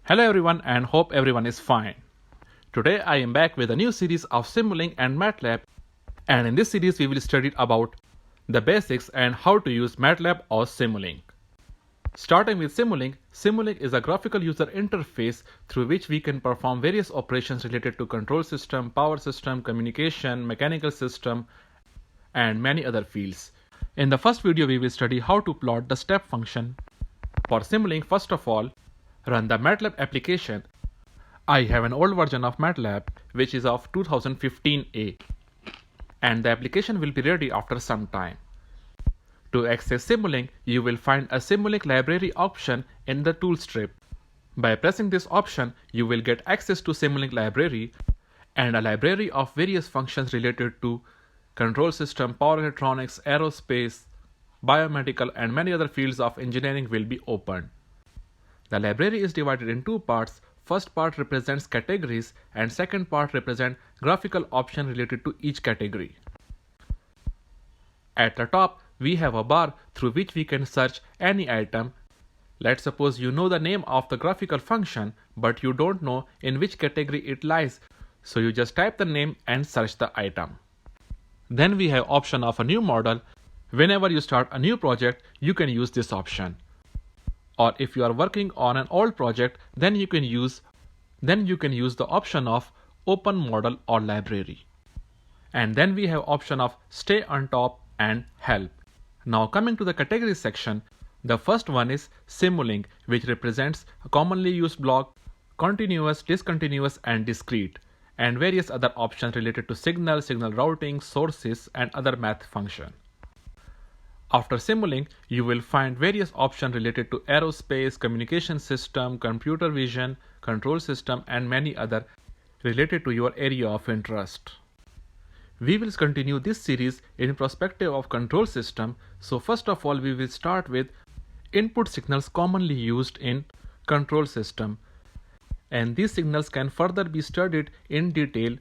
Hello everyone and hope everyone is fine. Today I am back with a new series of Simulink and MATLAB, and in this series we will study about the basics and how to use MATLAB or Simulink. Starting with Simulink, Simulink is a graphical user interface through which we can perform various operations related to control system, power system, communication, mechanical system, and many other fields. In the first video we will study how to plot the step function. For Simulink, first of all, run the MATLAB application. I have an old version of MATLAB which is of 2015A, and the application will be ready after some time. To access Simulink, you will find a Simulink library option in the tool strip. By pressing this option, you will get access to Simulink library, and a library of various functions related to control system, power electronics, aerospace, biomedical, and many other fields of engineering will be opened. The library is divided in two parts. First part represents categories and second part represents graphical options related to each category. At the top, we have a bar through which we can search any item. Let's suppose you know the name of the graphical function, but you don't know in which category it lies, so you just type the name and search the item. Then we have option of a new model. Whenever you start a new project, you can use this option. Or if you are working on an old project, then you can use the option of open model or library. And then we have option of stay on top and help. Now coming to the category section, the first one is Simulink, which represents a commonly used block, continuous, discontinuous, and discrete, and various other options related to signal routing, sources, and other math function. After Simulink, you will find various options related to aerospace, communication system, computer vision, control system, and many other related to your area of interest. We will continue this series in perspective of control system. So first of all, we will start with input signals commonly used in control system. And these signals can further be studied in detail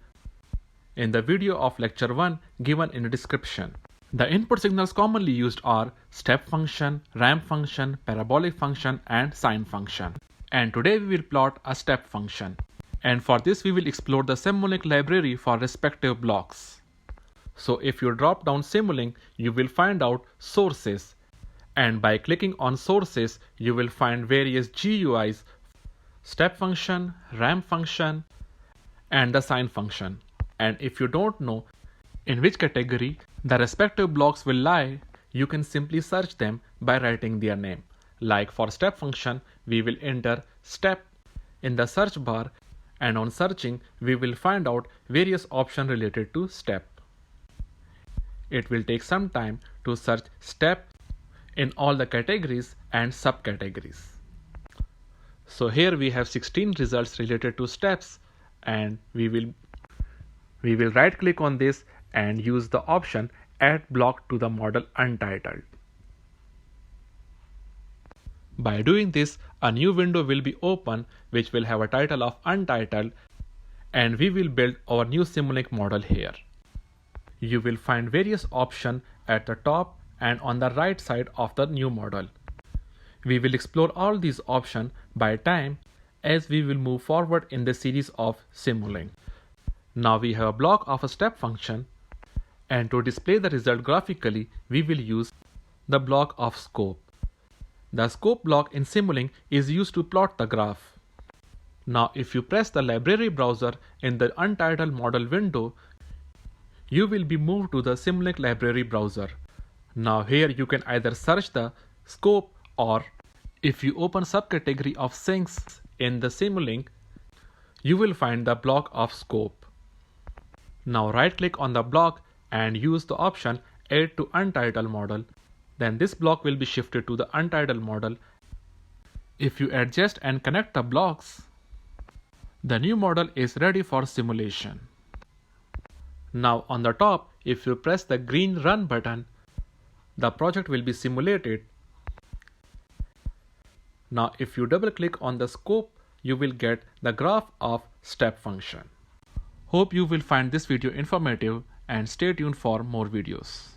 in the video of lecture 1 given in the description. The input signals commonly used are step function, ramp function, parabolic function, and sine function. And today we will plot a step function. And for this we will explore the Simulink library for respective blocks. So if you drop down Simulink, you will find out sources. And by clicking on sources, you will find various GUIs, step function, ramp function, and the sine function. And if you don't know in which category the respective blocks will lie, you can simply search them by writing their name. Like for step function, we will enter step in the search bar, and on searching, we will find out various options related to step. It will take some time to search step in all the categories and subcategories. So here we have 16 results related to steps, and we will right click on this and use the option add block to the model untitled. By doing this, a new window will be open which will have a title of untitled, and we will build our new Simulink model here. You will find various options at the top and on the right side of the new model. We will explore all these options by time as we will move forward in the series of Simulink. Now we have a block of a step function, and to display the result graphically, we will use the block of scope. The scope block in Simulink is used to plot the graph. Now if you press the library browser in the untitled model window, you will be moved to the Simulink library browser. Now here you can either search the scope, or if you open subcategory of sinks in the Simulink, you will find the block of scope. Now right click on the block and use the option add to untitled model. Then this block will be shifted to the untitled model. If you adjust and connect the blocks, the new model is ready for simulation. Now on the top, if you press the green run button, the project will be simulated. Now if you double click on the scope, you will get the graph of step function. Hope you will find this video informative and stay tuned for more videos.